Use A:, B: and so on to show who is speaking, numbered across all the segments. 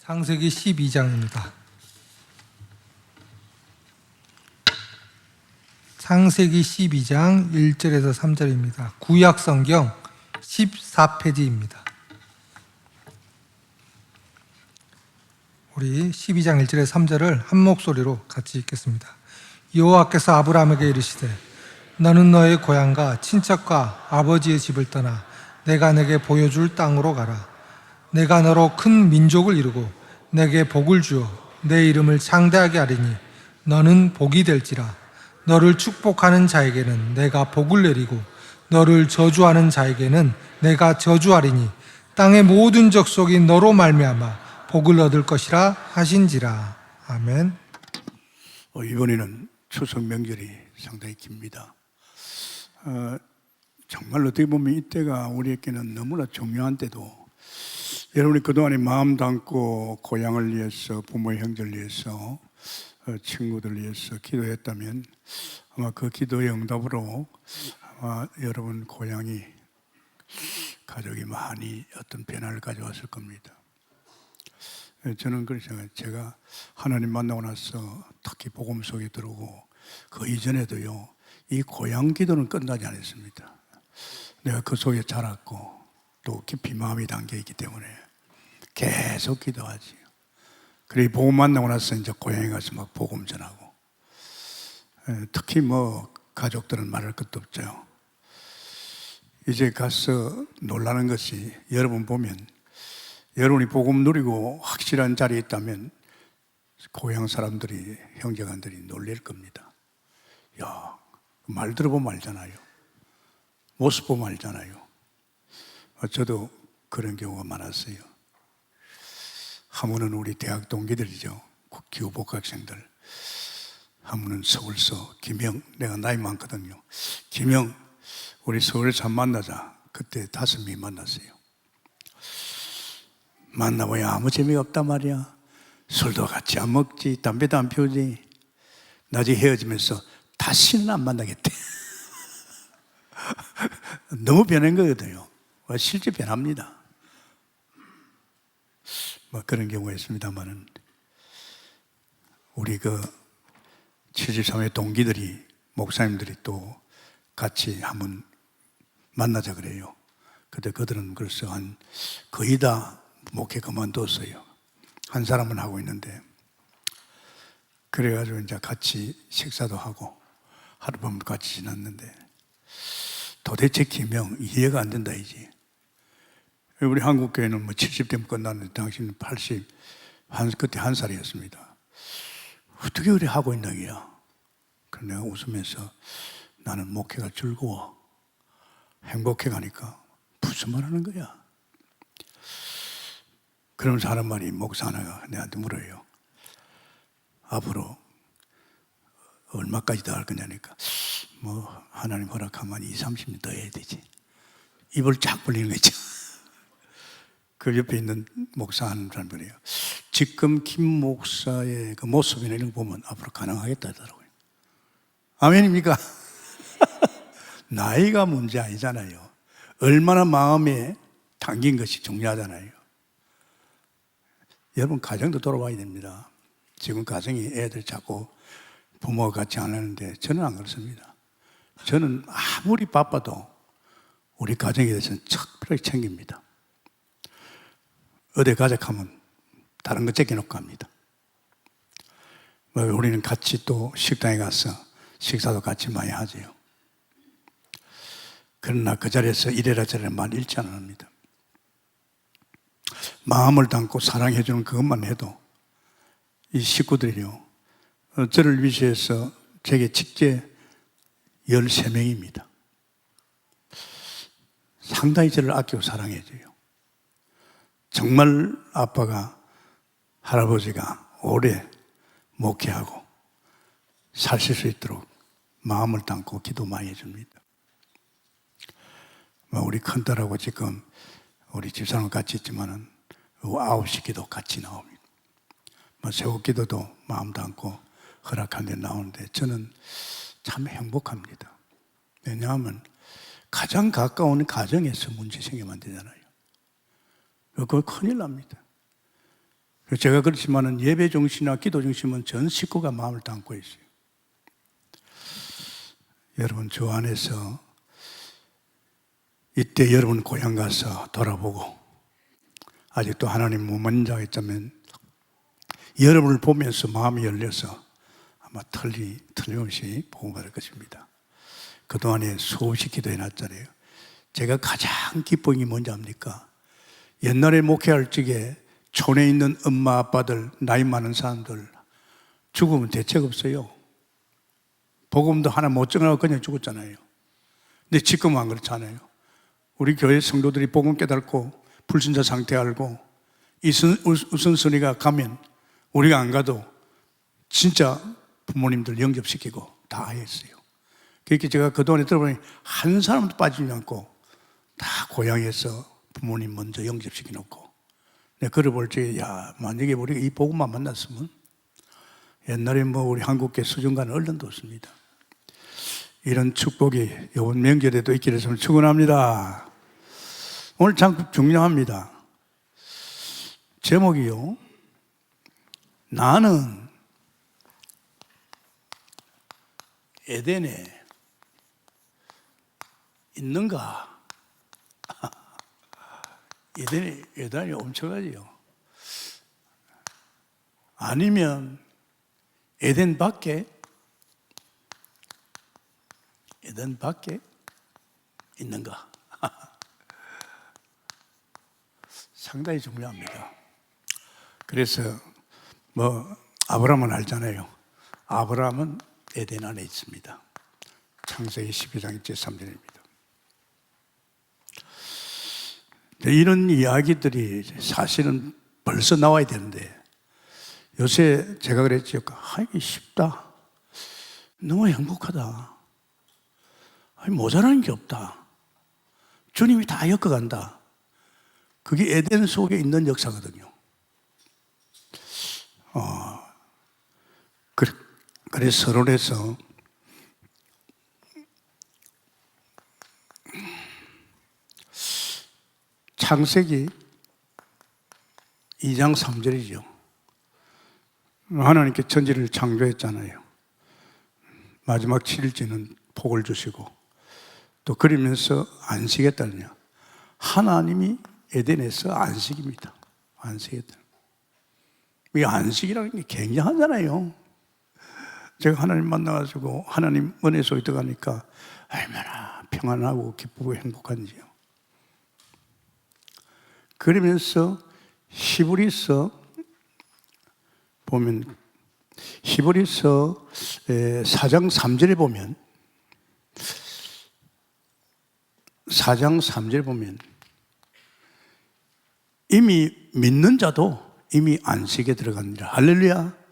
A: 창세기 12장입니다. 창세기 12장 1절에서 3절입니다. 구약 성경 14페이지입니다. 우리 12장 1절에서 3절을 한 목소리로 같이 읽겠습니다. 여호와께서 아브라함에게 이르시되 너는 너의 고향과 친척과 아버지의 집을 떠나 내가 내게 보여줄 땅으로 가라. 내가 너로 큰 민족을 이루고 내게 복을 주어 내 이름을 창대하게 하리니 너는 복이 될지라. 너를 축복하는 자에게는 내가 복을 내리고 너를 저주하는 자에게는 내가 저주하리니 땅의 모든 족속이 너로 말미암아 복을 얻을 것이라 하신지라. 아멘.
B: 이번에는 추석 명절이 상당히 깁니다. 정말 어떻게 보면 이때가 우리에게는 너무나 중요한 때도, 여러분이 그동안에 마음 담고 고향을 위해서, 부모 형제를 위해서, 친구들 위해서 기도했다면 아마 그 기도의 응답으로 아마 여러분 고향이, 가족이 많이 어떤 변화를 가져왔을 겁니다. 저는 그렇게 생각해요. 제가 하나님 만나고 나서 특히 복음 속에 들어오고 그 이전에도요, 이 고향 기도는 끝나지 않았습니다. 내가 그 속에 자랐고 또 깊이 마음이 담겨 있기 때문에 계속 기도하지. 그래 복음 만나고 나서 이제 고향에 가서 막 복음 전하고, 특히 뭐 가족들은 말할 것도 없죠. 이제 가서 놀라는 것이, 여러분 보면 여러분이 복음 누리고 확실한 자리에 있다면 고향 사람들이, 형제간들이 놀랄 겁니다. 야, 말 들어보면 알잖아요. 모습 보면 알잖아요. 저도 그런 경우가 많았어요. 한 분은 우리 대학 동기들이죠. 기후복학생들. 한 분은 서울서 김영, 내가 나이 많거든요. 김영, 우리 서울에서 한 만나자. 그때 5명이 만났어요. 만나봐야 아무 재미가 없단 말이야. 술도 같이 안 먹지, 담배도 안 피우지. 나중에 헤어지면서 다시는 안 만나겠대. 너무 변한 거거든요. 실제 변합니다. 뭐 그런 경우가 있습니다만은, 우리 그 73회 동기들이, 목사님들이 또 같이 한번 만나자 그래요. 근데 그들은 그래서 거의 다 목회 그만뒀어요. 한 사람은 하고 있는데, 그래가지고 이제 같이 식사도 하고 하룻밤 같이 지났는데, 도대체 김영 이해가 안 된다 이제. 우리 한국교회는 뭐 70대면 끝났는데 당신은 80, 그때 1살이었습니다. 어떻게 그래 하고 있나 기야. 그래서 내가 웃으면서 나는 목회가 즐거워, 행복해 가니까. 무슨 말 하는 거야? 그러면서 하는 말이, 목사 하나가 내한테 물어요. 앞으로 얼마까지 더 할 거냐니까, 뭐 하나님 허락하면 20-30년 더 해야 되지. 입을 쫙 벌리는 거 있죠. 그 옆에 있는 목사 하는 사람 그래요. 지금 김 목사의 그 모습이나 이런 거 보면 앞으로 가능하겠다 하더라고요. 아멘입니까? 나이가 문제 아니잖아요. 얼마나 마음에 담긴 것이 중요하잖아요. 여러분 가정도 돌아봐야 됩니다. 지금 가정이 애들 자꾸 부모가 같이 안 하는데, 저는 안 그렇습니다. 저는 아무리 바빠도 우리 가정에 대해서는 특별하게 챙깁니다. 어디 가자 하면 다른 거 제껴놓고 갑니다. 우리는 같이 또 식당에 가서 식사도 같이 많이 하죠. 그러나 그 자리에서 이래라 저래라 말 잃지 않습니다. 마음을 담고 사랑해 주는 그것만 해도 이 식구들이요, 저를 위시해서 제게 직계 13명입니다. 상당히 저를 아끼고 사랑해 줘요. 정말 아빠가, 할아버지가 오래 목회하고 사실 수 있도록 마음을 담고 기도 많이 해줍니다. 우리 큰딸하고 지금 우리 집사람 같이 있지만은 9시 기도 같이 나옵니다. 새우 기도도 마음 담고 허락한 데 나오는데 저는 참 행복합니다. 왜냐하면 가장 가까운 가정에서 문제 생기면 안 되잖아요. 그거 큰일 납니다. 제가 그렇지만은 예배 중심이나 기도 중심은 전 식구가 마음을 담고 있어요. 여러분, 주 안에서 이때 여러분 고향 가서 돌아보고 아직도 하나님 못 만진 자가 있다면 여러분을 보면서 마음이 열려서 아마 틀림없이 복음받을 것입니다. 그동안에 수없이 기도해 놨잖아요. 제가 가장 기쁜 게 뭔지 압니까? 옛날에 목회할 적에 촌에 있는 엄마 아빠들, 나이 많은 사람들 죽으면 대책 없어요. 복음도 하나 못 전하고 그냥 죽었잖아요. 근데 지금은 안 그렇잖아요. 우리 교회 성도들이 복음 깨닫고 불신자 상태 알고 우선순위가 가면 우리가 안 가도 진짜 부모님들 영접시키고 다 했어요. 그렇게 제가 그동안에 들어보니 한 사람도 빠지지 않고 다 고향에서 부모님 먼저 영접시켜 놓고, 내가 그걸 볼 적에 만약에 우리가 이 복음만 만났으면 옛날에 우리 한국계 수준과는 얼른도 없습니다. 이런 축복이 이번 명절에도 있기를 좀 축원합니다. 오늘 참 중요합니다. 제목이요, 나는 에덴에 있는가? 에덴이 엄청나지요. 아니면 에덴 밖에 있는가? 상당히 중요합니다. 그래서 아브라함은 알잖아요. 아브라함은 에덴 안에 있습니다. 창세기 12장 3절입니다. 이런 이야기들이 사실은 벌써 나와야 되는데 요새 제가 그랬죠. 이게 쉽다. 너무 행복하다. 모자라는 게 없다. 주님이 다 엮어간다. 그게 에덴 속에 있는 역사거든요. 그래서 서론에서 창세기 2장 3절이죠. 하나님께 천지를 창조했잖아요. 마지막 7일째는 복을 주시고 또 그러면서 안식했다느냐. 하나님이 에덴에서 안식입니다. 안식했다. 이 안식이라는 게 굉장하잖아요. 제가 하나님 만나가지고 하나님 은혜 속에 들어가니까 얼마나 평안하고 기쁘고 행복한지요. 그러면서 히브리서 보면, 히브리서 4장 3절에 보면, 4장 3절에 보면 이미 믿는 자도 이미 안식에 들어갑니다. 할렐루야.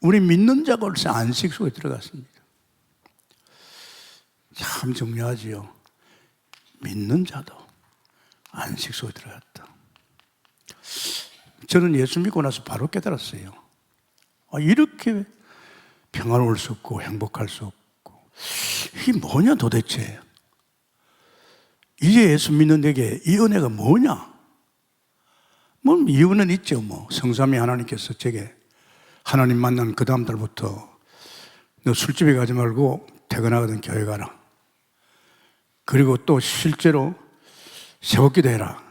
B: 우리 믿는 자가 벌써 안식 속에 들어갔습니다. 참 중요하지요. 믿는 자도 안식 속에 들어갔다. 저는 예수 믿고 나서 바로 깨달았어요. 이렇게 평화로울 수 없고 행복할 수 없고 이게 뭐냐 도대체. 이제 예수 믿는 내게 이 은혜가 뭐냐. 이유는 있죠. 성삼위 하나님께서 제게 하나님 만난 그 다음 달부터 너 술집에 가지 말고 퇴근하거든 교회 가라. 그리고 또 실제로 새벽기도 해라.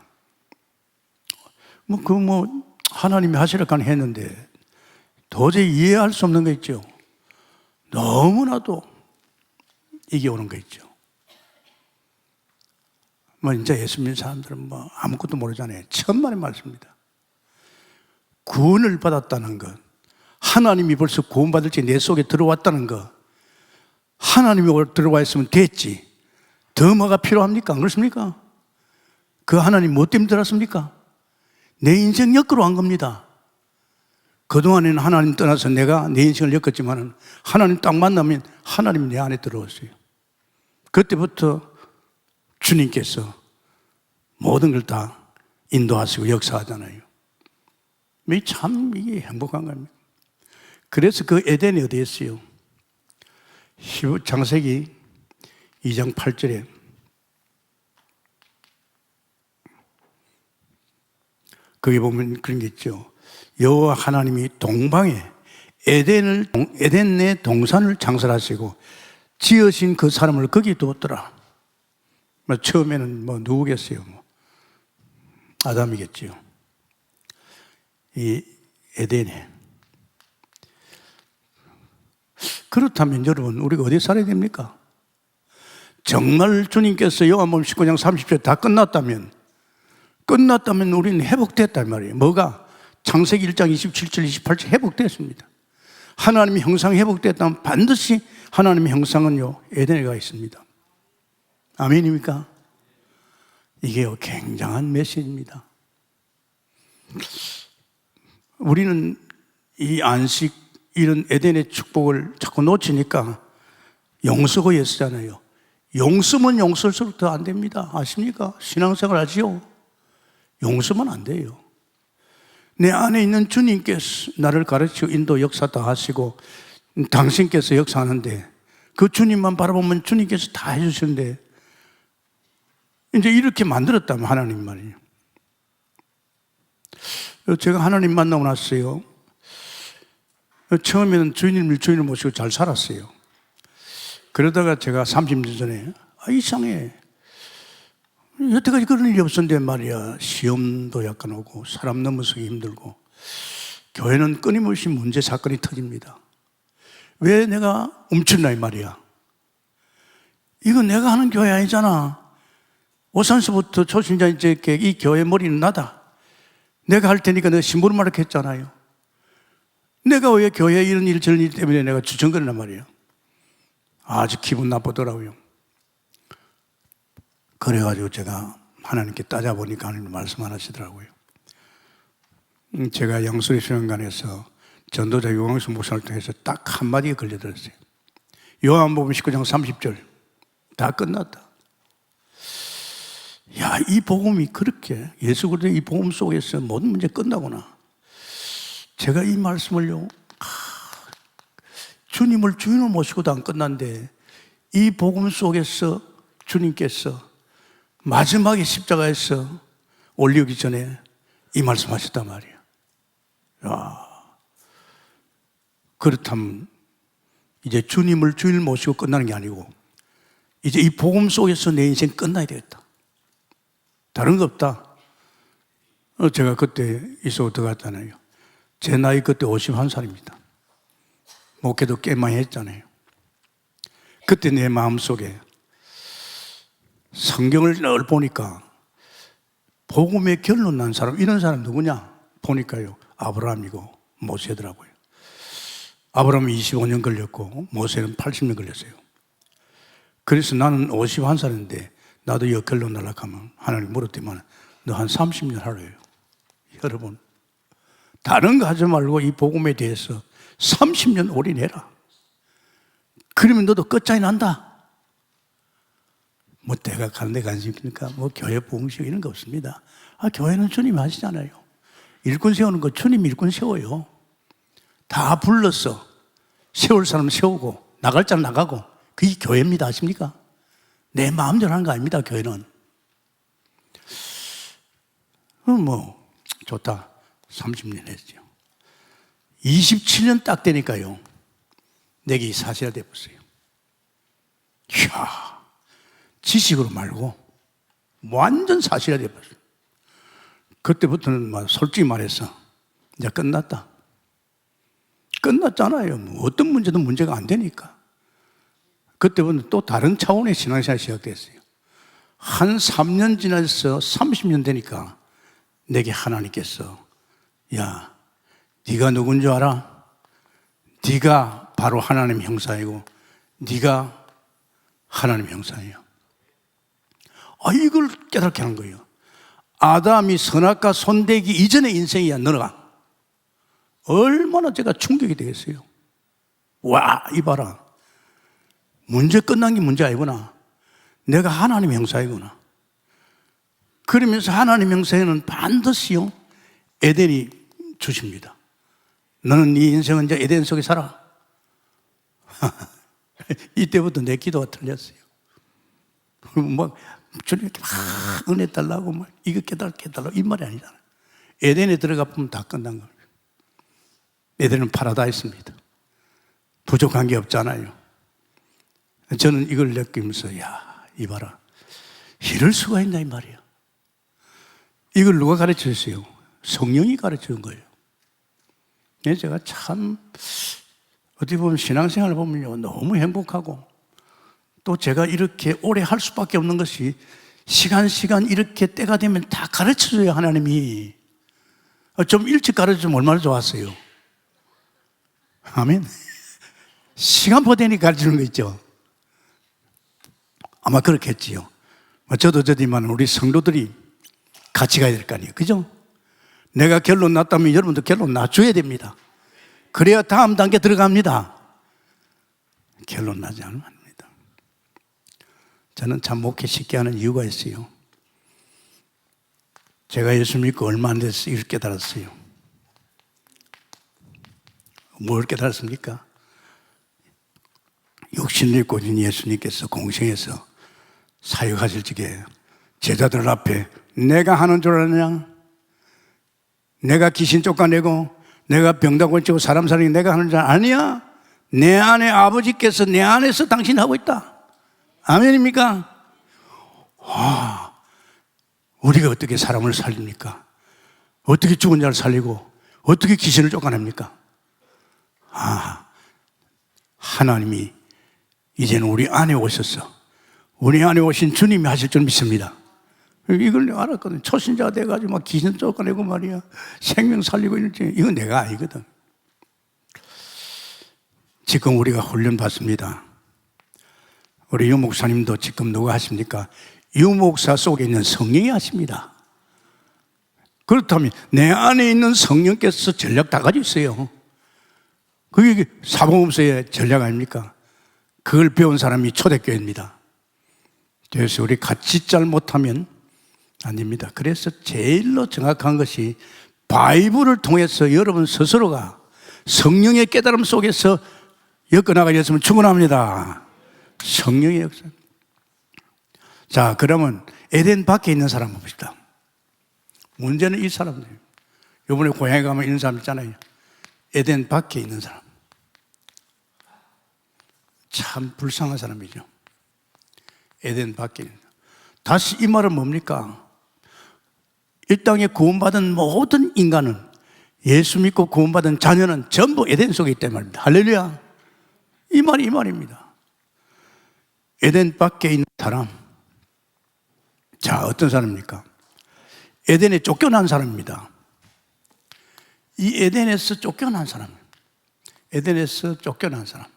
B: 하나님이 하시라고 했는데 도저히 이해할 수 없는 거 있죠. 너무나도 이게 오는 거 있죠. 이제 예수 믿는 사람들은 아무것도 모르잖아요. 천만의 말씀입니다. 구원을 받았다는 것, 하나님이 벌써 구원받을지 내 속에 들어왔다는 것, 하나님이 들어와 있으면 됐지. 더 뭐가 필요합니까? 안 그렇습니까? 그 하나님 뭐 때문에 들어왔습니까? 내 인생 엮으러 한 겁니다. 그동안에는 하나님 떠나서 내가 내 인생을 엮었지만 하나님 딱 만나면 하나님 내 안에 들어왔어요. 그때부터 주님께서 모든 걸 다 인도하시고 역사하잖아요. 참 이게 행복한 겁니다. 그래서 그 에덴이 어디에 있어요? 창세기 2장 8절에 거기 보면 그런 게 있죠. 여호와 하나님이 동방에 에덴 내 동산을 창설하시고 지으신 그 사람을 거기 두었더라. 처음에는 누구겠어요? 아담이겠지요. 이 에덴에. 그렇다면 여러분, 우리가 어디에 살아야 됩니까? 정말 주님께서 요한복음 19장 30절 다 끝났다면 우리는 회복됐단 말이에요. 뭐가? 창세기 1장 27절 28절 회복됐습니다. 하나님의 형상이 회복됐다면 반드시 하나님의 형상은요 에덴에 가 있습니다. 아멘입니까? 이게 굉장한 메시지입니다. 우리는 이 안식, 이런 에덴의 축복을 자꾸 놓치니까 용서고에 쓰잖아요. 용서면 용서할수록 더 안 됩니다. 아십니까? 신앙생활 하지요? 용서면 안 돼요. 내 안에 있는 주님께서 나를 가르치고 인도 역사 다 하시고 당신께서 역사하는데 그 주님만 바라보면 주님께서 다 해주시는데 이제 이렇게 만들었다면 하나님 말이에요. 제가 하나님 만나고 났어요. 처음에는 주인을 모시고 잘 살았어요. 그러다가 제가 30년 전에 이상해. 여태까지 그런 일이 없었는데 말이야. 시험도 약간 오고 사람 넘어서기 힘들고 교회는 끊임없이 문제 사건이 터집니다. 왜 내가 움츠렸나 이 말이야. 이거 내가 하는 교회 아니잖아. 오산서부터 초신자 이제 이 교회 머리는 나다. 내가 할 테니까 내가 심부름하라 했잖아요. 내가 왜 교회에 이런 일 저런 일 때문에 내가 주청거리란 말이에요. 아주 기분 나쁘더라고요. 그래가지고 제가 하나님께 따져보니까 하나님 말씀 안 하시더라고요. 제가 양수리 수련관에서 전도자 요광수 목사를 통해서 딱 한마디에 걸려들었어요. 요한복음 19장 30절 다 끝났다. 야, 이 복음이 그렇게 예수 그리스도의 이 복음 속에서 모든 문제 끝나구나. 제가 이 말씀을요, 주님을 주인을 모시고도 안 끝난데 이 복음 속에서 주님께서 마지막에 십자가에서 올리기 전에 이 말씀하셨단 말이에요. 야, 그렇다면 이제 주님을 주인을 모시고 끝나는 게 아니고 이제 이 복음 속에서 내 인생 끝나야 되겠다. 다른 거 없다. 제가 그때 이소 들어갔잖아요. 제 나이 그때 51살입니다. 목회도 꽤 많이 했잖아요. 그때 내 마음속에 성경을 늘 보니까 복음의 결론 난 사람, 이런 사람 누구냐? 보니까요, 아브라함이고 모세더라고요. 아브라함이 25년 걸렸고 모세는 80년 걸렸어요. 그래서 나는 51살인데 나도 이 결론 날락하면 하나님 물었더만 너 한 30년 하래요. 여러분, 다른 거 하지 말고 이 복음에 대해서 30년 올인해라. 그러면 너도 끝장이 난다. 뭐 내가 가는 데 관심이니까 뭐 교회 부흥식 이런 거 없습니다. 교회는 주님이 하시잖아요. 일꾼 세우는 거 주님 일꾼 세워요. 다 불렀어. 세울 사람 세우고 나갈 자는 나가고 그게 교회입니다. 아십니까? 내 마음대로 하는 거 아닙니다. 교회는. 뭐 좋다. 30년 했죠. 27년 딱 되니까요, 내게 사실화 돼버렸어요. 이야, 지식으로 말고 완전 사실화 돼버렸어요. 그때부터는 솔직히 말해서 이제 끝났다. 끝났잖아요. 뭐 어떤 문제도 문제가 안 되니까. 그때부터는 또 다른 차원의 신앙생활이 시작됐어요. 한 3년 지나서 30년 되니까 내게 하나님께서 야, 네가 누군 줄 알아? 네가 바로 하나님 형상이고 네가 하나님 형상이야. 이걸 깨닫게 하는 거예요. 아담이 선악과 손대기 이전의 인생이야, 너가. 얼마나 제가 충격이 되겠어요. 와, 이봐라. 문제 끝난 게 문제 아니구나. 내가 하나님 형상이구나. 그러면서 하나님 형상에는 반드시요, 에덴이 주십니다. 너는 네 인생은 이제 에덴 속에 살아. 이때부터 내 기도가 틀렸어요. 막 주님께 막 은혜 달라고 막 이거 깨달라고 이 말이 아니잖아요. 에덴에 들어가 보면 다 끝난 겁니다. 에덴은 파라다이스입니다. 부족한 게 없잖아요. 저는 이걸 느끼면서 야, 이봐라, 이럴 수가 있나 이 말이야. 이걸 누가 가르쳐줬어요? 성령이 가르쳐준 거예요. 제가 참 어떻게 보면 신앙생활을 보면요, 너무 행복하고, 또 제가 이렇게 오래 할 수밖에 없는 것이 시간 이렇게 때가 되면 다 가르쳐줘요. 하나님이 좀 일찍 가르쳐주면 얼마나 좋았어요. 아멘. 시간표 되니 가르치는 거 있죠. 아마 그렇겠지요. 저도 저지만 우리 성도들이 같이 가야 될 거 아니에요. 그죠? 내가 결론 났다면 여러분도 결론 낮춰야 됩니다. 그래야 다음 단계 들어갑니다. 결론 나지 않으면 안 됩니다. 저는 참 목회 쉽게 하는 이유가 있어요. 제가 예수 믿고 얼마 안 돼서 이렇게 깨달았어요. 뭘 깨달았습니까? 육신을 입고 오신 예수님께서 공생에서 사역하실 적에 제자들 앞에 내가 하는 줄 아느냐? 내가 귀신 쫓아내고 내가 병다 고치고 사람 살리고 내가 하는 줄 아니야? 내 안에 아버지께서 내 안에서 당신 하고 있다. 아멘입니까? 와, 우리가 어떻게 사람을 살립니까? 어떻게 죽은 자를 살리고 어떻게 귀신을 쫓아냅니까? 하나님이 이제는 우리 안에 오셔서 우리 안에 오신 주님이 하실 줄 믿습니다. 이걸 내가 알았거든. 초신자가 돼가지고 막 귀신 쫓아내고 말이야, 생명 살리고 이러지. 이건 내가 아니거든. 지금 우리가 훈련 받습니다. 우리 유 목사님도 지금 누가 하십니까? 유 목사 속에 있는 성령이 하십니다. 그렇다면 내 안에 있는 성령께서 전략 다 가지고 있어요. 그게 사복음서의 전략 아닙니까? 그걸 배운 사람이 초대교회입니다. 그래서 우리 같이 잘 못하면 안 됩니다. 그래서 제일로 정확한 것이 바이블을 통해서 여러분 스스로가 성령의 깨달음 속에서 엮어나가셨으면 충분합니다. 성령의 역사. 자, 그러면 에덴 밖에 있는 사람 봅시다. 문제는 이 사람들. 이번에 고향에 가면 이런 사람 있잖아요. 에덴 밖에 있는 사람. 참 불쌍한 사람이죠. 에덴 밖에 있는 사람. 다시 이 말은 뭡니까? 이 땅에 구원받은 모든 인간은, 예수 믿고 구원받은 자녀는 전부 에덴 속에 있단 말입니다. 할렐루야. 이 말입니다. 에덴 밖에 있는 사람. 자, 어떤 사람입니까? 에덴에 쫓겨난 사람입니다. 이 에덴에서 쫓겨난 사람. 에덴에서 쫓겨난 사람.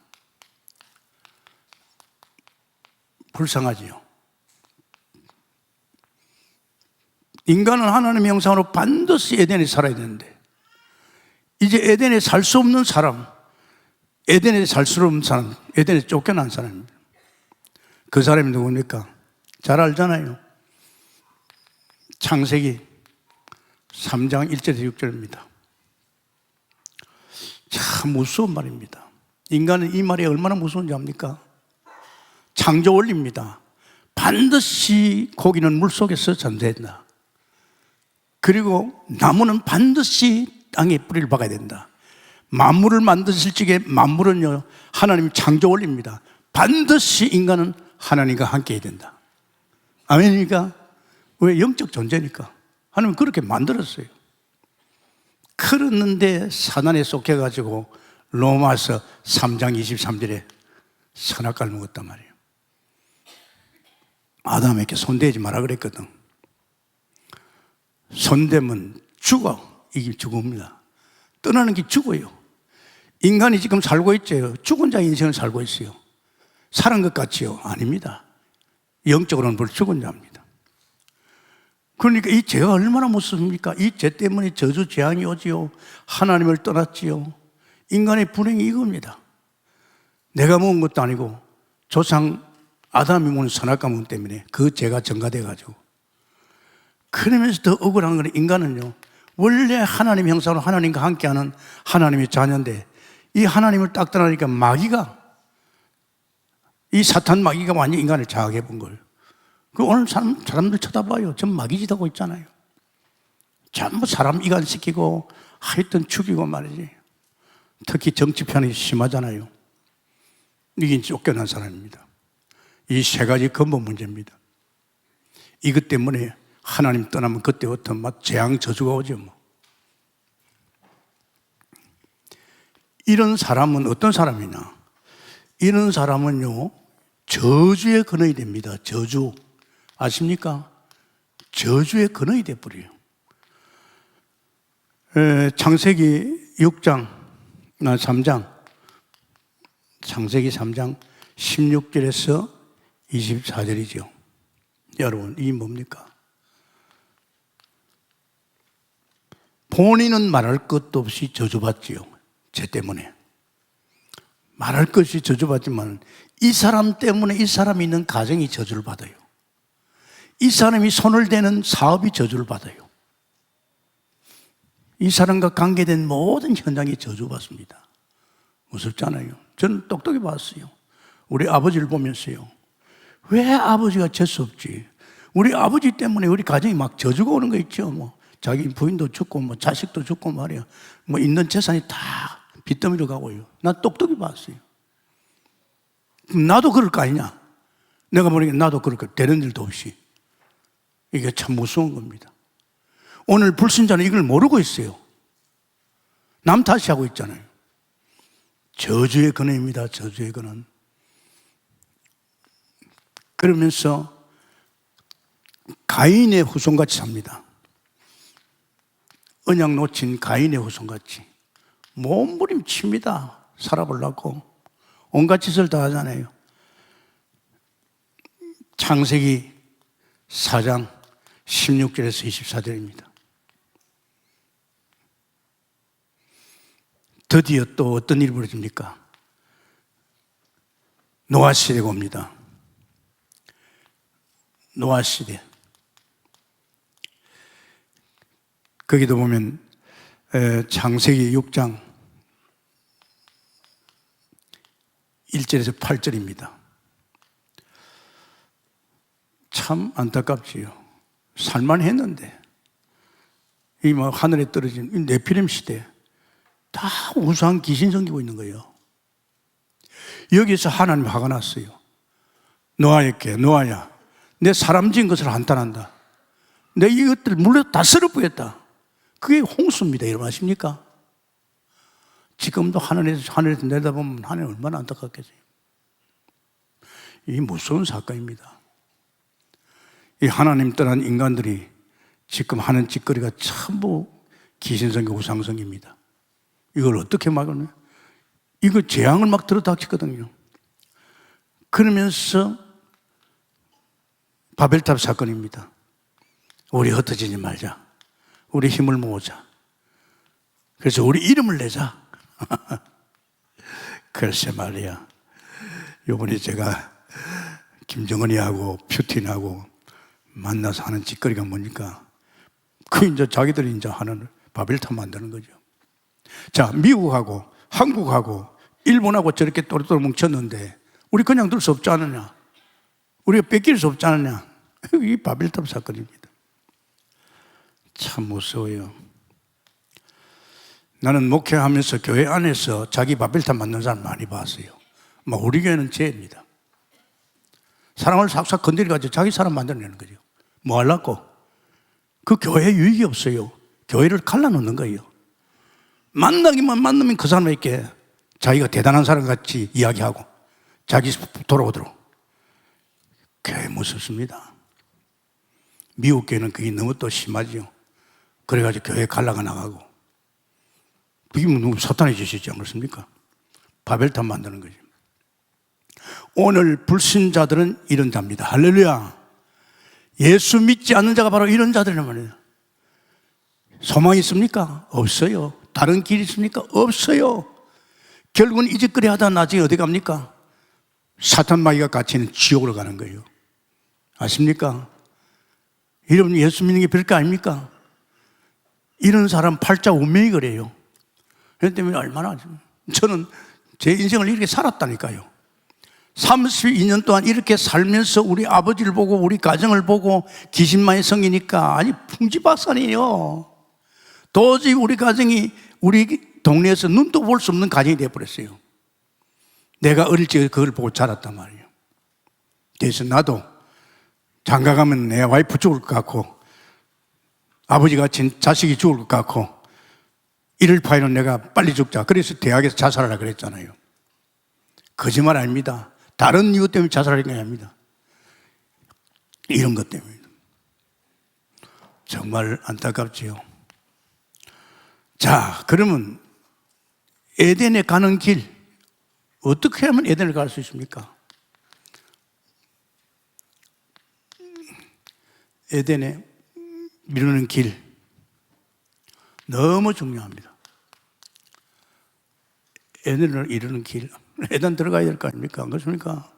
B: 불쌍하지요. 인간은 하나님의 형상으로 반드시 에덴에 살아야 되는데, 이제 에덴에 살 수 없는 사람, 에덴에 살 수 없는 사람, 에덴에 쫓겨난 사람입니다. 그 사람이 누굽니까? 잘 알잖아요. 창세기 3장 1절에서 6절입니다. 참 무서운 말입니다. 인간은 이 말이 얼마나 무서운지 압니까? 창조 원리입니다. 반드시 고기는 물속에서 잠자한다. 그리고 나무는 반드시 땅에 뿌리를 박아야 된다. 만물을 만드실 적에 만물은요, 하나님 창조 원리입니다. 반드시 인간은 하나님과 함께 해야 된다. 아멘입니까? 왜? 영적 존재니까. 하나님은 그렇게 만들었어요. 그랬는데 사단에 속해가지고 로마서 3장 23절에 선악과를 먹었단 말이에요. 아담에게 손대지 마라 그랬거든. 손대면 죽어. 이게 죽음입니다. 떠나는 게 죽어요. 인간이 지금 살고 있죠. 죽은 자의 인생을 살고 있어요. 살은 것 같지요? 아닙니다. 영적으로는 벌 죽은 자입니다. 그러니까 이 죄가 얼마나 무섭습니까? 이 죄 때문에 저주 재앙이 오지요. 하나님을 떠났지요. 인간의 불행이 이겁니다. 내가 먹은 것도 아니고 조상 아담이 먹은 선악과 먹은 때문에 그 죄가 전가돼가지고, 그러면서 더 억울한 건 인간은요, 원래 하나님 형상으로 하나님과 함께하는 하나님의 자녀인데, 이 하나님을 딱 떠나니까 마귀가, 이 사탄 마귀가 완전히 인간을 장악해 본 거예요. 그 오늘 사람들 쳐다봐요. 전 마귀짓 하고 있잖아요. 전부 사람 이간시키고 하여튼 죽이고 말이지. 특히 정치 편이 심하잖아요. 이게 쫓겨난 사람입니다. 이 세 가지 근본 문제입니다. 이것 때문에 하나님 떠나면 그때부터 막 재앙 저주가 오죠. 뭐. 이런 사람은 어떤 사람이냐? 이런 사람은요, 저주에 근원이 됩니다. 저주. 아십니까? 저주에 근원이 돼버려요. 창세기 6장, 3장, 창세기 3장 16절에서 24절이죠. 여러분, 이게 뭡니까? 본인은 말할 것도 없이 저주받지요. 죄 때문에. 말할 것이 저주받지만 이 사람 때문에 이 사람이 있는 가정이 저주를 받아요. 이 사람이 손을 대는 사업이 저주를 받아요. 이 사람과 관계된 모든 현장이 저주받습니다. 무섭잖아요. 저는 똑똑히 봤어요. 우리 아버지를 보면서요. 왜 아버지가 재수 없지? 우리 아버지 때문에 우리 가정이 막 저주가 오는 거 있죠. 뭐 자기 부인도 죽고 뭐 자식도 죽고 말이야. 뭐 있는 재산이 다 빚더미로 가고요. 난 똑똑히 봤어요. 나도 그럴 거 아니냐? 내가 보니까 나도 그럴 거 되는 일도 없이. 이게 참 무서운 겁니다. 오늘 불신자는 이걸 모르고 있어요. 남 탓하고 있잖아요. 저주의 근원입니다. 저주의 근원. 그러면서 가인의 후손같이 삽니다. 언약 놓친 가인의 후손같이 몸부림칩니다. 살아보려고 온갖 짓을 다 하잖아요. 창세기 4장 16절에서 24절입니다. 드디어 또 어떤 일이 벌어집니까? 노아 시대가 옵니다. 노아 시대. 거기도 보면 창세기 6장 1절에서 8절입니다. 참 안타깝지요. 살만했는데 이 뭐 하늘에 떨어진 이 네피림 시대 다 우수한 귀신 섬기고 있는 거예요. 여기서 하나님 화가 났어요. 노아에게 노아야, 내 사람 지은 것을 한탄한다. 내 이것들 물로 다 쓸어부겠다. 그게 홍수입니다. 여러분 아십니까? 지금도 하늘에서 내다보면 하늘이 얼마나 안타깝겠어요. 이 무서운 사건입니다. 이 하나님 떠난 인간들이 지금 하는 짓거리가 전부 귀신성교 우상성입니다. 이걸 어떻게 막으냐? 이거 재앙을 막 들어닥치거든요. 그러면서 바벨탑 사건입니다. 우리 흩어지지 말자. 우리 힘을 모으자. 그래서 우리 이름을 내자. 글쎄 말이야. 요번에 제가 김정은이하고 푸틴하고 만나서 하는 짓거리가 뭡니까? 그 이제 자기들이 이제 하는 바벨탑 만드는 거죠. 자, 미국하고 한국하고 일본하고 저렇게 또르또르 뭉쳤는데 우리 그냥 둘 수 없지 않느냐? 우리가 뺏길 수 없지 않느냐? 이 바벨탑 사건입니다. 참 무서워요. 나는 목회하면서 교회 안에서 자기 바벨탑 만든 사람 많이 봤어요. 뭐 우리 교회는 죄입니다. 사람을 싹싹 건드려가지고 자기 사람 만들어내는 거죠. 뭐 하려고? 그 교회에 유익이 없어요. 교회를 갈라놓는 거예요. 만나기만 만나면 그 사람에게 자기가 대단한 사람 같이 이야기하고 자기 돌아오도록. 교회 무섭습니다. 미국 교회는 그게 너무 또 심하죠. 그래가지고 교회 갈라가 나가고. 그게 너무 사탄의 짓이지 않습니까? 바벨탑 만드는 거죠. 오늘 불신자들은 이런 자입니다. 할렐루야. 예수 믿지 않는 자가 바로 이런 자들이란 말이에요. 소망이 있습니까? 없어요. 다른 길이 있습니까? 없어요. 결국은 이 짓거리 하다 나중에 어디 갑니까? 사탄 마귀가 갇히는 지옥으로 가는 거예요. 아십니까? 여러분 예수 믿는 게 별거 아닙니까? 이런 사람 팔자 운명이 그래요. 그렇기 때문에 얼마나 저는 제 인생을 이렇게 살았다니까요. 32년 동안 이렇게 살면서 우리 아버지를 보고 우리 가정을 보고 귀신만이 성이니까 아니 풍지박산이에요. 도저히 우리 가정이 우리 동네에서 눈도 볼 수 없는 가정이 되어버렸어요. 내가 어릴 적에 그걸 보고 자랐단 말이에요. 그래서 나도 장가 가면 내 와이프 죽을 것 같고 아버지가 자식이 죽을 것 같고 이럴 바에는 내가 빨리 죽자. 그래서 대학에서 자살하라 그랬잖아요. 거짓말 아닙니다. 다른 이유 때문에 자살하는 게 아닙니다. 이런 것 때문입니다. 정말 안타깝지요. 자, 그러면 에덴에 가는 길, 어떻게 하면 에덴을 갈 수 있습니까? 에덴에 이르는 길, 너무 중요합니다. 에덴을 이루는 길, 에덴 들어가야 될 거 아닙니까? 안 그렇습니까?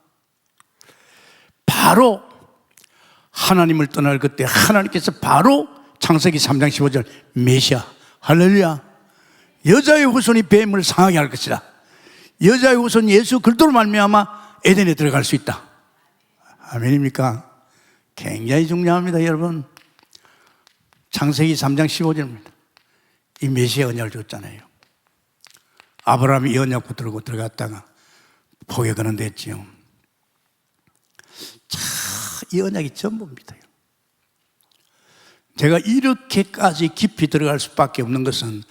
B: 바로 하나님을 떠날 그때 하나님께서 바로 창세기 3장 15절 메시아, 할렐루야, 여자의 후손이 뱀을 상하게 할 것이다. 여자의 후손 예수 그리스도로 말미암아 에덴에 들어갈 수 있다. 아멘입니까? 굉장히 중요합니다, 여러분. 창세기 3장 15절입니다. 이 메시아 언약을 줬잖아요. 아브라함이 이 언약 붙들고 들어갔다가 포개 거는댔지요. 참, 이 언약이 전부입니다. 제가 이렇게까지 깊이 들어갈 수밖에 없는 것은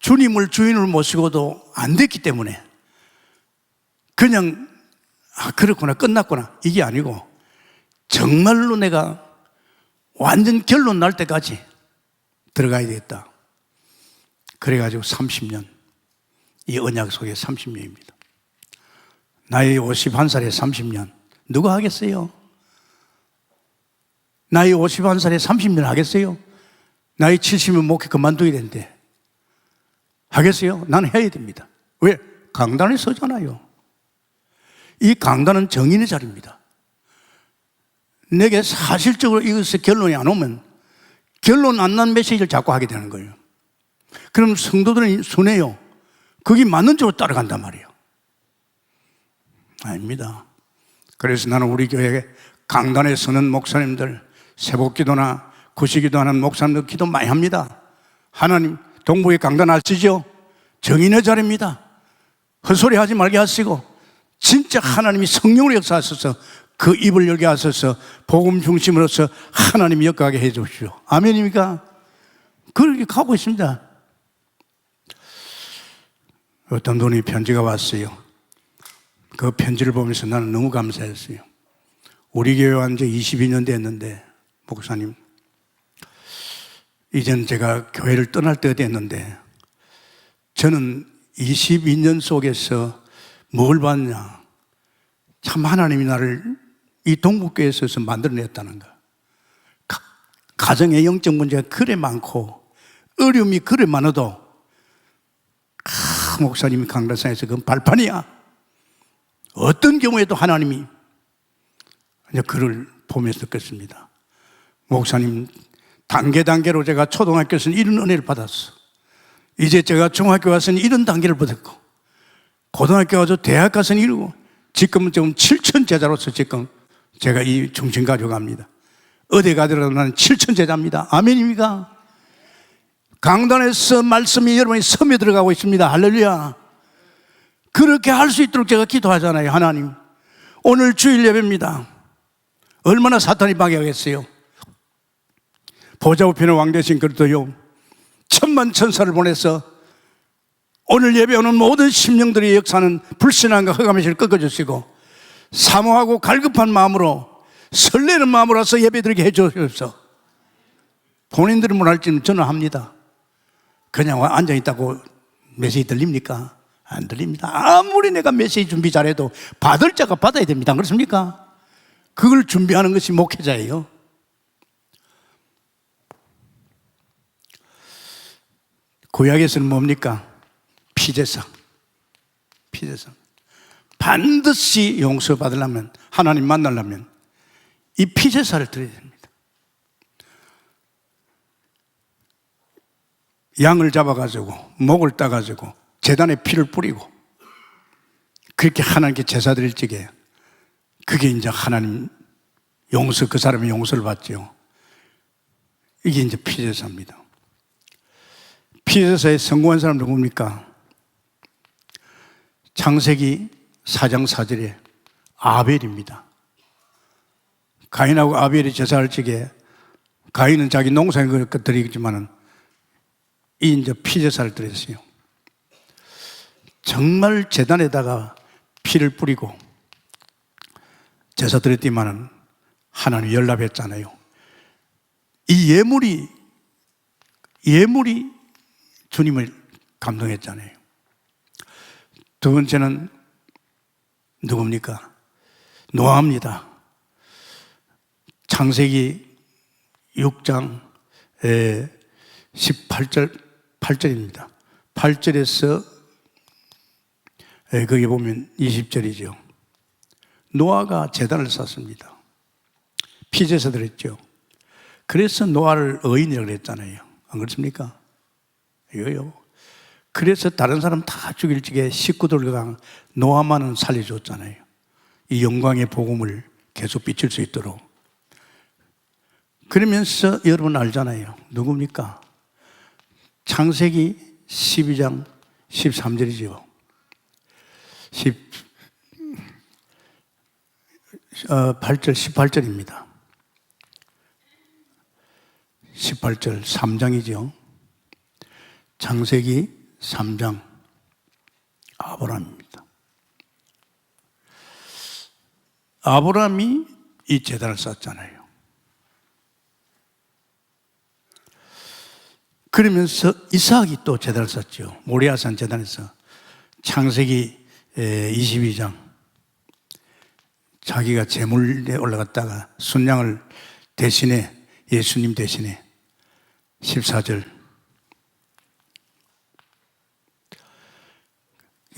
B: 주님을 주인을 모시고도 안 됐기 때문에 그냥 그렇구나 끝났구나 이게 아니고 정말로 내가 완전 결론 날 때까지 들어가야 되겠다. 그래가지고 30년, 이 언약 속에 30년입니다. 나이 51살에 30년 누가 하겠어요? 나이 51살에 30년 하겠어요? 나이 70면 목회 그만둬야 되는데 하겠어요? 나는 해야 됩니다. 왜? 강단에 서잖아요. 이 강단은 정인의 자리입니다. 내게 사실적으로 이것에 결론이 안 오면 결론 안 난 메시지를 자꾸 하게 되는 거예요. 그럼 성도들은 순해요. 그게 맞는 쪽으로 따라간단 말이에요. 아닙니다. 그래서 나는 우리 교회 강단에 서는 목사님들, 새벽기도나 구시기도하는 목사님들 기도 많이 합니다. 하나님, 동부의 강단 아시죠? 정인의 자리입니다. 헛소리 하지 말게 하시고 진짜 하나님이 성령으로 역사하셔서 그 입을 열게 하셔서 복음 중심으로서 하나님이 역사하게 해 주십시오. 아멘입니까? 그렇게 가고 있습니다. 어떤 분이 편지가 왔어요. 그 편지를 보면서 나는 너무 감사했어요. 우리 교회 완 지 22년 됐는데 목사님, 이제는 제가 교회를 떠날 때가 됐는데 저는 22년 속에서 뭘 봤냐? 참 하나님이 나를 이 동북교회에 있어서 만들어냈다는 거. 가정의 영적 문제가 그래 많고 어려움이 그래 많아도 목사님이 강단상에서 그건 발판이야. 어떤 경우에도 하나님이 그를 보면서 느꼈습니다. 목사님 단계로 제가 초등학교에서는 이런 은혜를 받았어. 이제 제가 중학교 가서는 이런 단계를 받았고 고등학교 가서 대학 가서는 이러고 지금은 7천 제자로서 지금 제가 이 중심 가져갑니다. 어디 가더라도 나는 7천 제자입니다. 아멘입니까? 강단에서 말씀이 여러분의 섬에 들어가고 있습니다. 할렐루야. 그렇게 할 수 있도록 제가 기도하잖아요. 하나님, 오늘 주일 예배입니다. 얼마나 사탄이 방해하겠어요? 보좌우편의 왕 대신 그리스도요, 천만 천사를 보내서 오늘 예배오는 모든 심령들의 역사는 불신앙과 흑암의 꺾어주시고 사모하고 갈급한 마음으로 설레는 마음으로 와서 예배드리게 해주옵소서. 본인들은 못할지는 저는 합니다. 그냥 앉아있다고 메시지 들립니까? 안 들립니다. 아무리 내가 메시지 준비 잘해도 받을 자가 받아야 됩니다. 그렇습니까? 그걸 준비하는 것이 목회자예요. 구약에서는 뭡니까? 피제사. 반드시 용서받으려면, 하나님 만나려면 이 피제사를 드려야 됩니다. 양을 잡아가지고 목을 따가지고 제단에 피를 뿌리고 그렇게 하나님께 제사 드릴 적에 그게 이제 하나님 용서, 그 사람이 용서를 받죠. 이게 이제 피제사입니다. 피제사에 성공한 사람 누굽니까? 창세기 4장 4절에 아벨입니다. 가인하고 아벨이 제사를 지게 가인은 자기 농사에 것 드리겠지만은 이 이제 피제사를 드렸어요. 정말 제단에다가 피를 뿌리고 제사 드렸지만은 하나님 연락했잖아요. 이 예물이 주님을 감동했잖아요. 두 번째는 누굽니까? 노아입니다. 창세기 6장 8절입니다. 8절에서 거기 보면 20절이죠. 노아가 제단을 쌓습니다. 피제사 드렸죠. 그래서 노아를 의인이라고 그랬잖아요. 안 그렇습니까? 이거요. 그래서 다른 사람 다 죽일 적에 식구들과 노아만은 살려줬잖아요. 이 영광의 복음을 계속 비칠 수 있도록. 그러면서 여러분 알잖아요. 누굽니까? 창세기 12장 13절이죠. 18절입니다. 18절 3장이죠. 창세기 3장 아브라함입니다. 아브라함이 이 제단을 쌓았잖아요. 그러면서 이삭이 또 제단을 쌓죠. 모리아산 제단에서 창세기 22장 자기가 제물에 올라갔다가 순양을 대신에 예수님 대신에 14절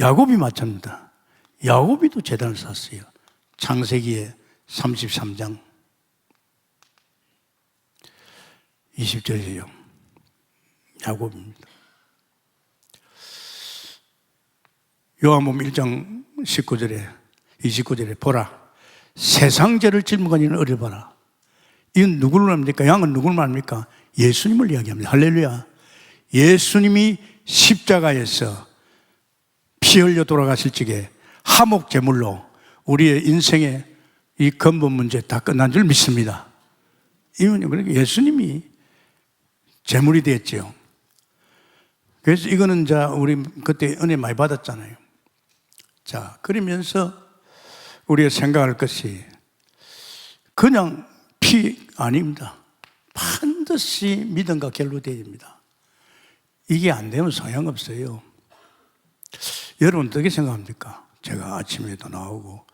B: 야곱이 마찬가지입니다. 야곱이도 제단을 쌓았어요. 창세기의 33장 20절이에요. 야곱입니다. 요한복음 1장 29절에 보라 세상 죄를 짊어진 이는 어려봐라. 이건 누구를 말합니까? 양은 누구를 말합니까? 예수님을 이야기합니다. 할렐루야. 예수님이 십자가에서 피 흘려 돌아가실 적에 화목 제물로 우리의 인생의 이 근본 문제 다 끝난 줄 믿습니다. 이건 그러니까 예수님이 제물이 됐죠. 그래서 이거는 우리 그때 은혜 많이 받았잖아요. 자, 그러면서 우리가 생각할 것이 그냥 피 아닙니다. 반드시 믿음과 결로 되어야 됩니다. 이게 안 되면 소용없어요. 여러분 어떻게 생각합니까? 제가 아침에도 나오고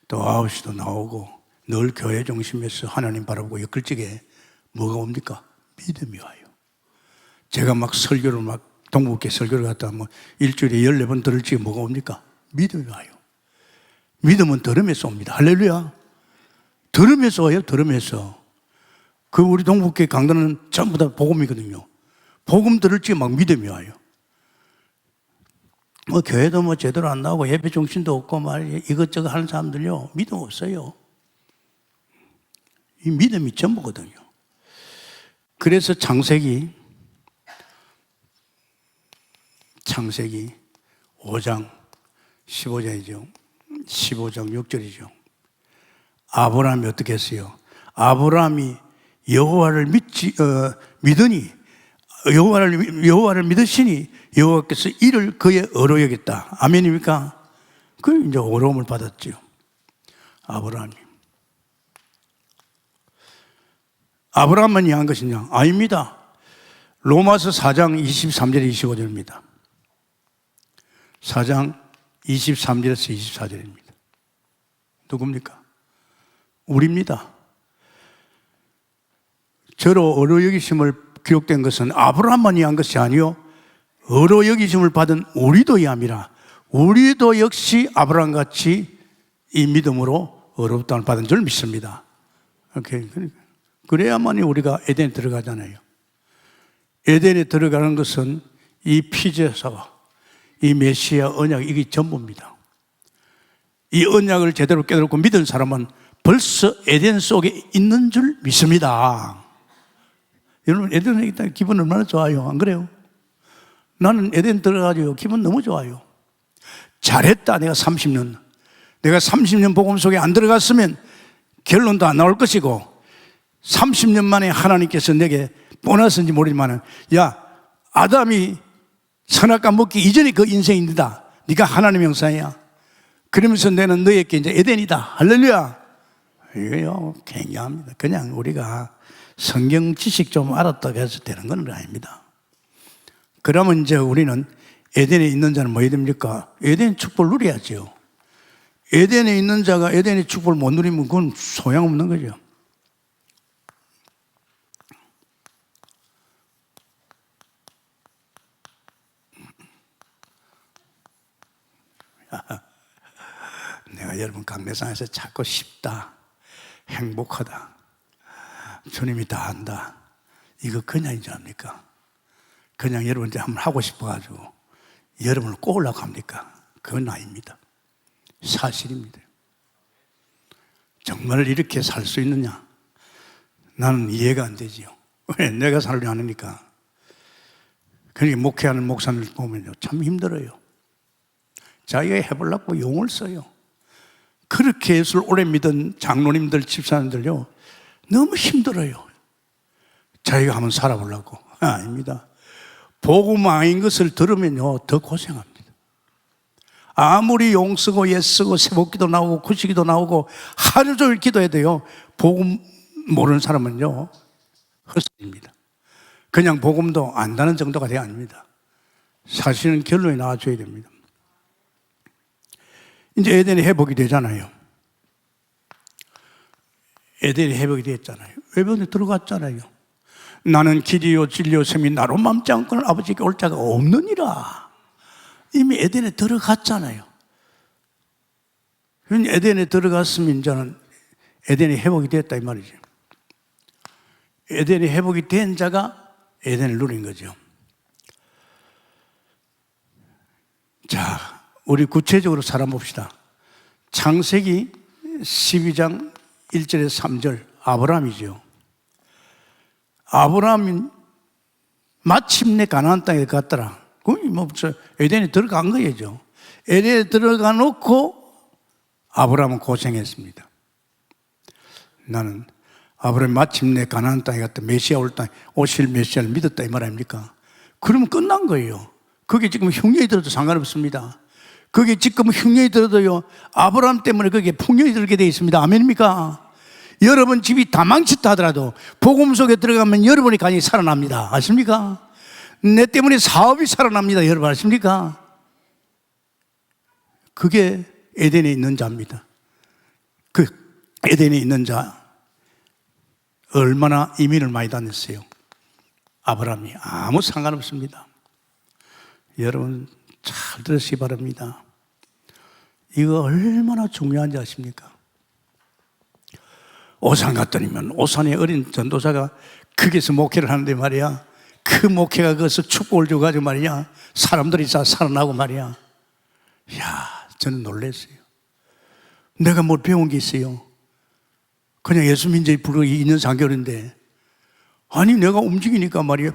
B: 또 9시도 나오고 늘 교회 중심에서 하나님 바라보고 엮을적에 뭐가 옵니까? 믿음이 와요. 제가 막 설교를 동북계 설교를 갔다 일주일에 14번 들을 적에 뭐가 옵니까? 믿음이 와요. 믿음은 들음에서 옵니다. 할렐루야. 들음에서 와요. 들음에서. 우리 동북계 강단은 전부 다 복음이거든요. 복음 들을 적에 막 믿음이 와요. 교회도 제대로 안 나오고 예배 정신도 없고 이것저것 하는 사람들요 믿음 없어요. 이 믿음이 전부거든요. 그래서 창세기 5장 15장이죠. 15장 6절이죠. 아브라함이 어떻게 했어요? 아브라함이 여호와를 믿으니 여호와를 믿으시니 여호와께서 이를 그의 의로 여겼다. 아멘입니까? 그 이제 어려움을 받았죠. 아브라함이. 아브라함만이 한 것이냐? 아닙니다. 로마서 4장 23절 25절입니다. 4장 23절에서 24절입니다. 누굽니까? 우리입니다. 저로 의로 여기심을 기록된 것은 아브라함만이 한 것이 아니요 의로 여기심을 받은 우리도 이함이라. 우리도 역시 아브라함같이 이 믿음으로 의롭다함을 받은 줄 믿습니다. 그래야만이 우리가 에덴에 들어가잖아요. 에덴에 들어가는 것은 이 피제사와 이 메시아 언약 이게 전부입니다. 이 언약을 제대로 깨닫고 믿은 사람은 벌써 에덴 속에 있는 줄 믿습니다. 여러분 에덴에 있다는 기분 얼마나 좋아요. 안 그래요? 나는 에덴 들어가지고 기분 너무 좋아요. 잘했다. 내가 30년 복음 속에 안 들어갔으면 결론도 안 나올 것이고 30년 만에 하나님께서 내게 보너스인지 모르지만 야, 아담이 선악과 먹기 이전에 그 인생입니다. 네가 하나님의 형상이야. 그러면서 나는 너에게 이제 에덴이다. 할렐루야. 이거요 굉장합니다. 그냥 우리가 성경 지식 좀 알았다고 해서 되는 건 아닙니다. 그러면 이제 우리는 에덴에 있는 자는 뭐 해야 됩니까? 에덴 축복을 누려야죠. 에덴에 있는 자가 에덴의 축복을 못 누리면 그건 소용없는 거죠. 내가 여러분 강대상에서 자꾸 쉽다, 행복하다, 주님이 다 한다, 이거 그냥인 줄 압니까? 그냥 여러분들 한번 하고 싶어가지고 여러분을 꼬으려고 합니까? 그건 아닙니다. 사실입니다. 정말 이렇게 살 수 있느냐? 나는 이해가 안 되지요. 왜? 내가 살려 하니까. 그러니까 목회하는 목사님들 보면요, 참 힘들어요. 자기가 해보려고 용을 써요. 그렇게 예수를 오래 믿은 장로님들, 집사님들요, 너무 힘들어요. 자기가 한번 살아보려고. 아닙니다. 복음 아닌 것을 들으면요, 더 고생합니다. 아무리 용 쓰고 예 쓰고 새복기도 나오고 구시기도 나오고 하루 종일 기도해도요, 복음 모르는 사람은요, 헛소리입니다. 그냥 복음도 안다는 정도가 돼야 아닙니다. 사실은 결론이 나와줘야 됩니다. 이제 에덴이 회복이 되잖아요. 에덴이 회복이 됐잖아요. 에덴에 들어갔잖아요. 나는 길이요 진리요 생이 나로 맘지 않고는 아버지께 올 자가 없느니라. 이미 에덴에 들어갔잖아요. 에덴에 들어갔으면 이제는 에덴이 회복이 됐다 이 말이죠. 에덴이 회복이 된 자가 에덴을 누린 거죠. 자, 우리 구체적으로 살아봅시다. 창세기 12장 1절에서 3절 아브라함이죠. 아브라함이 마침내 가나안 땅에 갔더라. 에덴에 들어간 거예요. 에덴에 들어가 놓고 아브라함은 고생했습니다. 나는 아브라함이 마침내 가나안 땅에 갔다 메시아 오실 메시아를 믿었다 이 말 아닙니까? 그러면 끝난 거예요. 그게 지금 흉년이 들어도 상관없습니다. 그게 지금 흉년이 들어도요, 아브라함 때문에 그게 풍년이 들게 되어 있습니다. 아멘입니까? 여러분 집이 다 망쳤다 하더라도 복음 속에 들어가면 여러분의 간이 살아납니다. 아십니까? 내 때문에 사업이 살아납니다. 여러분 아십니까? 그게 에덴에 있는 자입니다. 그 에덴에 있는 자 얼마나 이민을 많이 다녔어요. 아브라함이 아무 상관없습니다. 여러분 잘 들으시기 바랍니다. 이거 얼마나 중요한지 아십니까? 오산 갔더니면 오산의 어린 전도사가 거기서 목회를 하는데 말이야, 그 목회가 거기서 축복을 줘가지고 말이야, 사람들이 다 살아나고 말이야. 이야, 저는 놀랐어요. 내가 뭘 배운 게 있어요? 그냥 예수 민족이 불과 2년 4개월인데 아니 내가 움직이니까 말이야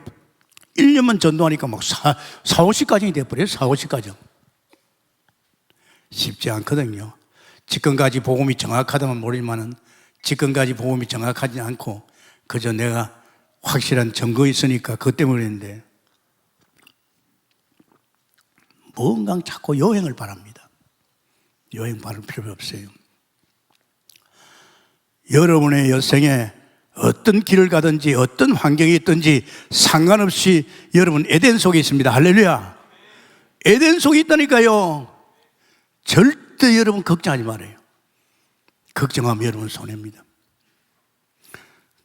B: 1년만 전도하니까 막 40가정이 돼버려요. 40가정. 쉽지 않거든요. 지금까지 복음이 정확하다면 모르지만은 지금까지 복음이 정확하지 않고 그저 내가 확실한 증거 있으니까 그것 때문에 그랬는데 뭔가 자꾸 여행을 바랍니다. 여행 바랄 필요 없어요. 여러분의 여생에 어떤 길을 가든지 어떤 환경이 있든지 상관없이 여러분 에덴 속에 있습니다. 할렐루야. 에덴 속에 있다니까요. 절대 여러분 걱정하지 말아요. 걱정하면 여러분 손해입니다.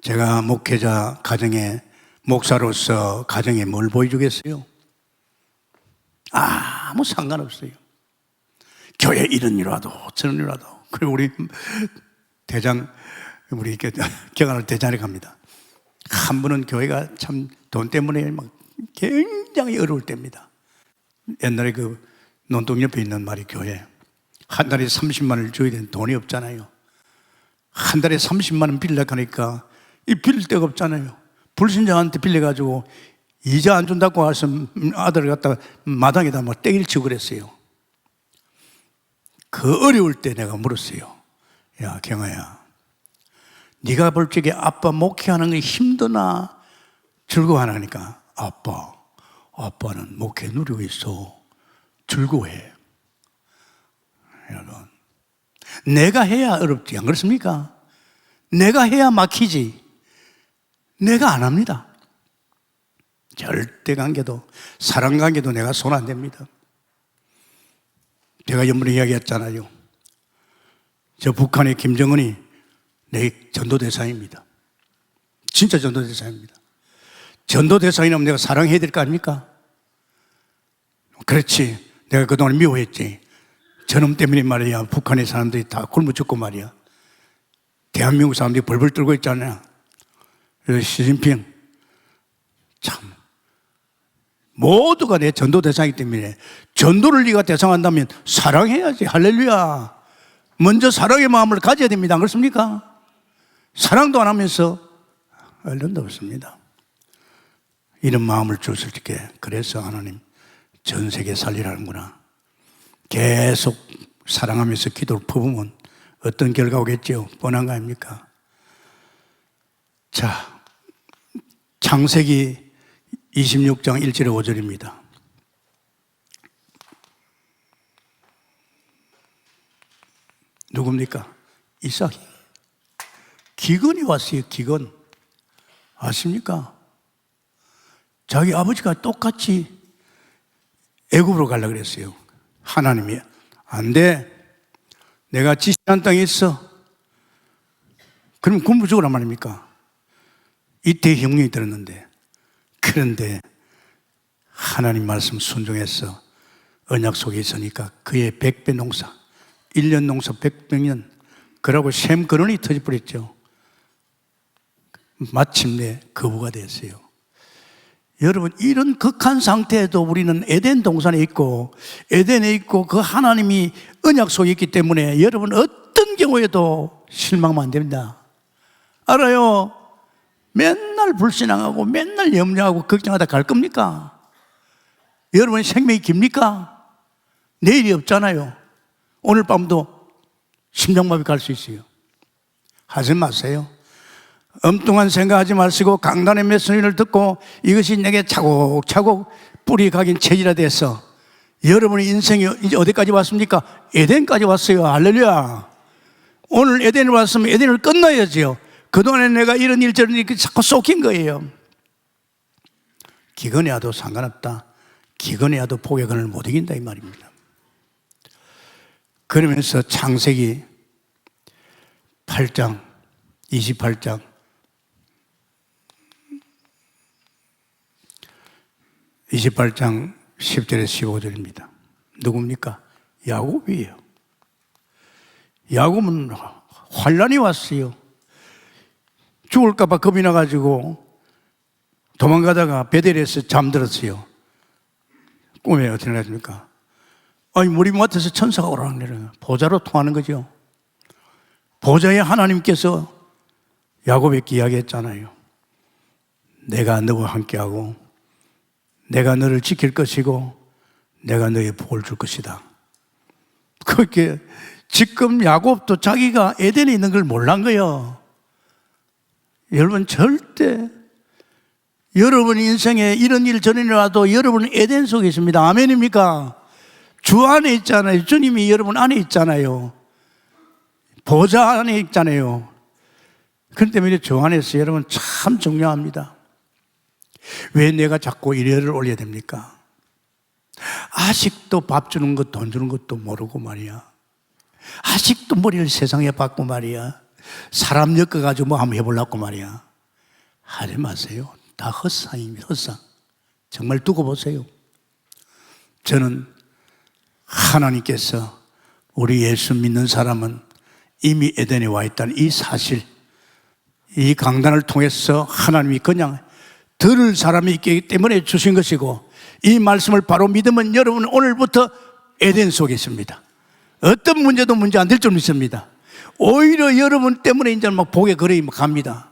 B: 제가 목회자 가정에 목사로서 가정에 뭘 보여주겠어요? 아무 상관없어요. 교회 이런 일 와도 저런 일 와도. 그리고 우리 대장 우리 경안을 대전에 갑니다. 한 분은 교회가 참 돈 때문에 막 굉장히 어려울 때입니다. 옛날에 그 논동 옆에 있는 말이 교회 한 달에 30만 원을 줘야 되는 돈이 없잖아요. 한 달에 30만 원 빌려고 하니까 이 빌릴 데가 없잖아요. 불신자한테 빌려가지고 이자 안 준다고 와서 아들을 갖다가 마당에다 뭐 떼기를 치고 그랬어요. 그 어려울 때 내가 물었어요. 야, 경아야, 네가 볼 적에 아빠 목회하는 게 힘드나 즐거워하나 하니까 아빠는 목회 누리고 있어. 즐거워해. 여러분, 내가 해야 어렵지, 안 그렇습니까? 내가 해야 막히지. 내가 안 합니다. 절대 관계도, 사랑 관계도 내가 손 안 댑니다. 제가 전번에 이야기했잖아요. 저 북한의 김정은이 내 전도대사입니다. 진짜 전도대사입니다. 전도대사이라면 내가 사랑해야 될 거 아닙니까? 그렇지. 내가 그동안 미워했지. 저놈 때문에 말이야, 북한의 사람들이 다 굶어 죽고 말이야. 대한민국 사람들이 벌벌 떨고 있잖아요. 그래서 시진핑, 참, 모두가 내 전도 대상이기 때문에 전도를 네가 대상한다면 사랑해야지. 할렐루야. 먼저 사랑의 마음을 가져야 됩니다. 안 그렇습니까? 사랑도 안 하면서 얼른도 없습니다. 이런 마음을 주실 때, 그래서 하나님 전 세계 살리라는구나. 계속 사랑하면서 기도를 퍼부으면 어떤 결과 오겠죠? 뻔한 거 아닙니까? 자, 창세기 26장 1절에 5절입니다. 누굽니까? 이삭이. 기근이 왔어요. 기근. 아십니까? 자기 아버지가 똑같이 애굽으로 가려고 그랬어요. 하나님이 안 돼. 내가 지시한 땅에 있어. 그럼 굶어 죽으란 말입니까? 이때 형령이 들었는데, 그런데 하나님 말씀 순종해서 언약 속에 있으니까 그의 100배 농사, 1년 농사 100년, 그러고 샘 근원이 터져버렸죠. 마침내 거부가 됐어요. 여러분, 이런 극한 상태에도 우리는 에덴 동산에 있고 에덴에 있고 그 하나님이 언약 속에 있기 때문에 여러분 어떤 경우에도 실망하면 안 됩니다. 알아요? 맨날 불신앙하고 맨날 염려하고 걱정하다 갈 겁니까? 여러분 생명이 깁니까? 내일이 없잖아요. 오늘 밤도 심장마비 갈 수 있어요. 하지 마세요. 엉뚱한 생각하지 마시고 강단의 메시지를 듣고 이것이 내게 차곡차곡 뿌리 각인 체질화 돼서 여러분의 인생이 이제 어디까지 왔습니까? 에덴까지 왔어요. 할렐루야. 오늘 에덴을 왔으면 에덴을 끝나야지요. 그동안에 내가 이런 일 저런 일 자꾸 쏟긴 거예요. 기근이 와도 상관없다. 기근이 와도 포개근을 못 이긴다 이 말입니다. 그러면서 창세기 8장 28장 10절에서 15절입니다. 누굽니까? 야곱이에요. 야곱은 환란이 왔어요. 죽을까 봐 겁이 나가지고 도망가다가 베델에서 잠들었어요. 꿈에 어떻게 나십니까? 아니, 머리맡에서 천사가 오라는 보좌로 통하는 거죠. 보좌에 하나님께서 야곱에게 이야기했잖아요. 내가 너와 함께하고 내가 너를 지킬 것이고 내가 너의 복을 줄 것이다. 그렇게 지금 야곱도 자기가 에덴에 있는 걸 몰란 거예요. 여러분 절대 여러분 인생에 이런 일 저런 일 와도 여러분은 에덴 속에 있습니다. 아멘입니까? 주 안에 있잖아요. 주님이 여러분 안에 있잖아요. 보좌 안에 있잖아요. 그렇기 때문에 주 안에서 여러분 참 중요합니다. 왜 내가 자꾸 일회를 올려야 됩니까? 아직도 밥 주는 것, 돈 주는 것도 모르고 말이야. 아직도 머리를 세상에 받고 말이야. 사람 엮어가지고 뭐 한번 해보려고 말이야. 하지 마세요. 다 헛상입니다. 헛상. 정말 두고 보세요. 저는 하나님께서 우리 예수 믿는 사람은 이미 에덴에 와 있다는 이 사실, 이 강단을 통해서 하나님이 그냥 들을 사람이 있기 때문에 주신 것이고, 이 말씀을 바로 믿으면 여러분 오늘부터 에덴 속에 있습니다. 어떤 문제도 문제 안 될 줄 믿습니다. 오히려 여러분 때문에 이제 막 복의 거리에 갑니다.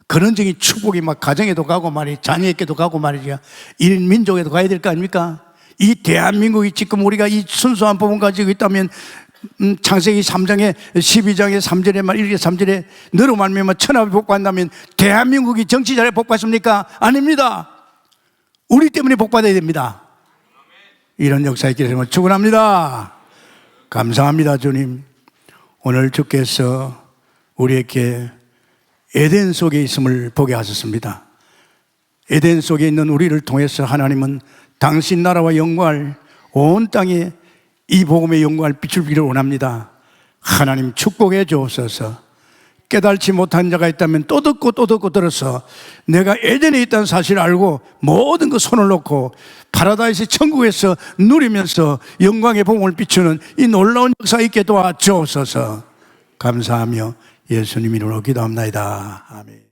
B: 근원적인 축복이 막 가정에도 가고 말이야, 자녀에게도 가고 말이야, 이 민족에도 가야 될 거 아닙니까? 이 대한민국이 지금 우리가 이 순수한 법을 가지고 있다면 창세기 3장에 12장에 3절에 말 1개 3절에 너로 말미암아 천하를 복받는다면 대한민국이 정치 잘해 복받습니까? 아닙니다. 우리 때문에 복받아야 됩니다. 이런 역사에 있기를 축원합니다. 감사합니다. 주님, 오늘 주께서 우리에게 에덴 속에 있음을 보게 하셨습니다. 에덴 속에 있는 우리를 통해서 하나님은 당신 나라와 영광을 온 땅에 이 복음의 영광을 비추기를 원합니다. 하나님 축복해 주옵소서. 깨달지 못한 자가 있다면 또 듣고 또 듣고 들어서 내가 에덴에 있다는 사실을 알고 모든 것 손을 놓고 파라다이스 천국에서 누리면서 영광의 복음을 비추는 이 놀라운 역사 있게 도와주옵소서. 감사하며 예수님 이름으로 기도합니다. 아멘.